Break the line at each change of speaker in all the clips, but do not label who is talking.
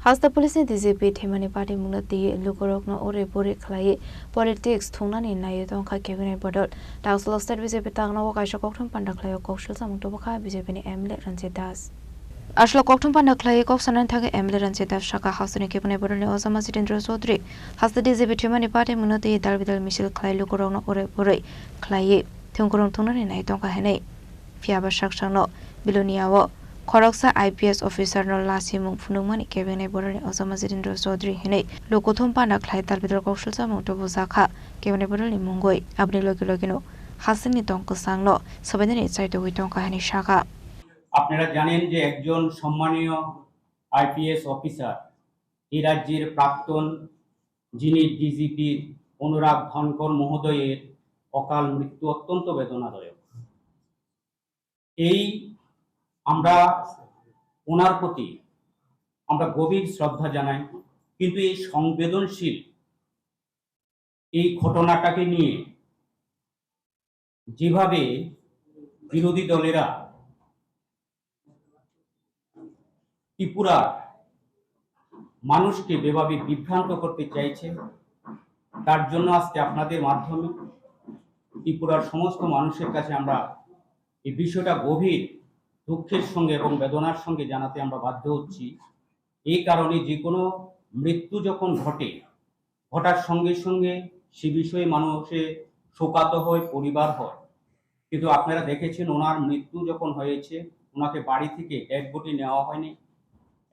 Hasta police DCP Themani Party Munati Lukorokno Ore Bore Clay Politics Tunani Nayotonka Kevin Bodot Tax Law State Visipitano Kashakoktum Pandaclay Koshal Samtoboka Visipini Emlet and Zetas. Ashla Koktum Pandaclay Koksan and Tag Emlet and Zetas Shaka House in Kevin Bodon Osama Sidindro Sodri has the DCP Themani Party Munati Darvidal Michel Clay Lukorokno Ore Bore Clay Tunkurum Tunani Nayotonka Hene Fiaba Shakshano Biloniawo Koroksa IPS officer no lasimung funumani kevene borani Osama Sidindro Sodri hene lokothum pana khlai talbidro koshul samung to buzakha kevene borani mungoi abni lokino hasani tonko sangno sabedeni saito huitonka hani shaka
আপনারা জানেন যে একজন সম্মানীয় IPS officer এই রাজ্যের প্রাক্তন যিনি DGP অনুরাগ ধনকর মহোদয়ের অকাল মৃত্যু অত্যন্ত বেদনাদায়ক এই আমরা ওনার প্রতি আমরা গভীর শ্রদ্ধা জানাই কিন্তু এই সংবেদনশীল এই ঘটনাটাকে নিয়ে যেভাবে বিরোধী দলেরা ত্রিপুরা মানুষকে যেভাবে বিভ্রান্ত করতে চাইছে তার জন্য আজকে আপনাদের মাধ্যমে ত্রিপুরার সমস্ত মানুষের কাছে আমরা এই বিষয়টা গভীর দুঃখের সঙ্গে এবং বেদনার সঙ্গে জানাতে আমরা বাধ্য হচ্ছি এই কারণে যে কোনো মৃত্যু যখন ঘটার সঙ্গে সঙ্গে সে বিষয়ে মানুষে শোকাত হয় পরিবার হয় কিন্তু আপনারা দেখেছেন ওনার মৃত্যু যখন হয়েছে ওনাকে বাড়ি থেকে ডেড বডি নেওয়া হয়নি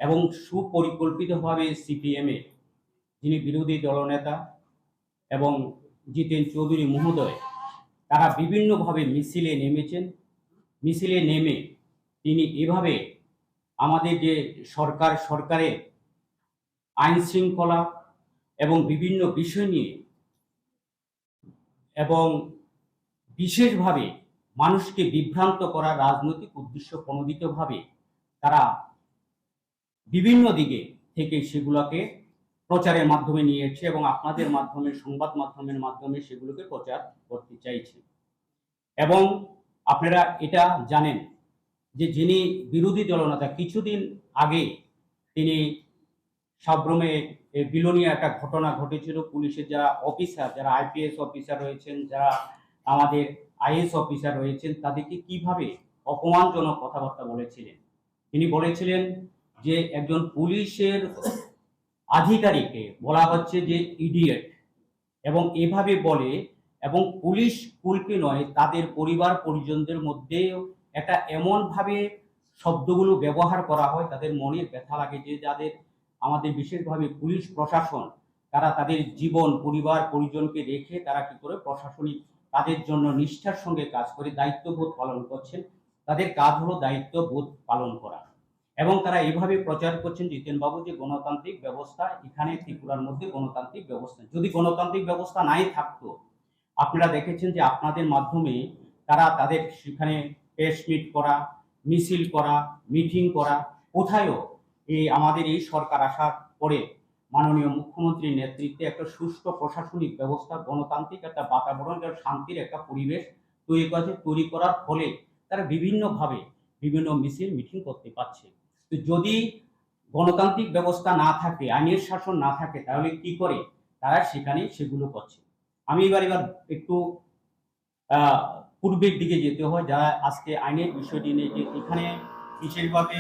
এবং সুপরিকল্পিতভাবে সিপিএম এর যিনি বিরোধী দলনেতা এবং জিতেন চৌধুরী মহোদয় তারা বিভিন্নভাবে মিছিলে নেমে তিনি এভাবে আমাদের যে সরকারের আইন শৃঙ্খলা এবং বিভিন্ন বিষয় নিয়ে এবং বিশেষভাবে মানুষকে বিভ্রান্ত করার রাজনৈতিক উদ্দেশ্য প্রণোদিতভাবে তারা বিভিন্ন দিকে থেকে সেগুলোকে প্রচারের মাধ্যমে নিয়েছে এবং আপনাদের মাধ্যমে সংবাদ মাধ্যমের মাধ্যমে সেগুলোকে প্রচার করতে চাইছে এবং আপনারা এটা জানেন যে যিনি বিরোধী দলনেতা কিছুদিন আগে তিনি সাব্রমে বিলোনিয়া একটা ঘটনা ঘটেছিল পুলিশের যারা অফিসার যারা আইপিএস অফিসার রয়েছেন যারা আমাদের আইএস অফিসার রয়েছেন তাদেরকে কিভাবে অপমানজনক কথাবার্তা বলেছিলেন তিনি বলেছিলেন যে একজন পুলিশের আধিকারিককে বলা হচ্ছে যে ইডিয়েট এবং এভাবে বলে এবং পুলিশ কুলকে নয় তাদের পরিবার পরিজনদের মধ্যে একটা এমনভাবে শব্দগুলো ব্যবহার করা হয় তাদের মনের ব্যথা লাগে যে যাদের আমাদের বিশেষভাবে পুলিশ প্রশাসন তারা তাদের জীবন পরিবার পরিজনকে রেখে তারা কি করে প্রশাসনিক তাদের জন্য নিষ্ঠার সঙ্গে কাজ করে দায়িত্ববোধ পালন করছেন তাদের কাজ হলো দায়িত্ববোধ পালন করা এবং তারা এইভাবে প্রচার করছেন জিতেনবাবু যে গণতান্ত্রিক ব্যবস্থা এখানে ত্রিপুরার মধ্যে গণতান্ত্রিক ব্যবস্থা যদি গণতান্ত্রিক ব্যবস্থা নাই থাকতো আপনারা দেখেছেন যে আপনাদের মাধ্যমে তারা তাদের সেখানে প্রেস মিট করা মিছিল করা মিটিং করা কোথায়ও এই আমাদের এই সরকার আসার পরে মাননীয় মুখ্যমন্ত্রীর নেতৃত্বে একটা সুষ্ঠু প্রশাসনিক ব্যবস্থা গণতান্ত্রিক একটা বাতাবরণ শান্তির একটা পরিবেশ তৈরি করার ফলে তারা বিভিন্নভাবে বিভিন্ন মিছিল মিটিং করতে পারছে তো যদি গণতান্ত্রিক ব্যবস্থা না থাকে আইনের শাসন না থাকে তাহলে কি করে তারা সেখানে সেগুলো করছে আমি এবার একটু পূর্বের দিকে যেতে হয় যারা আজকে আইনের বিষয়টি নিয়ে যে এখানে বিশেষভাবে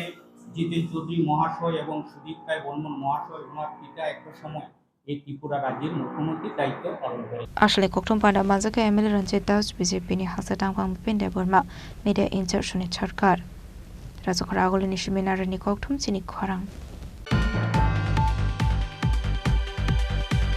জিতেন চৌধুরী মহাশয় এবং সুদীপ রায় বর্মন মহাশয় ওনার পিতা একটা সময় এই ত্রিপুরা রাজ্যের মুখ্যমন্ত্রীর দায়িত্ব পালন করে
আসলে কোকটম পান্ডা মাঝাকে এমএলএ রঞ্জিত দাস বিজেপিনি হাসাটাং পিন্ডে বর্মা মিডিয়া ইনচার্জনি সরকার রাজখরা আগলিনি সিমিনারনি কোকটম চিনি খরাং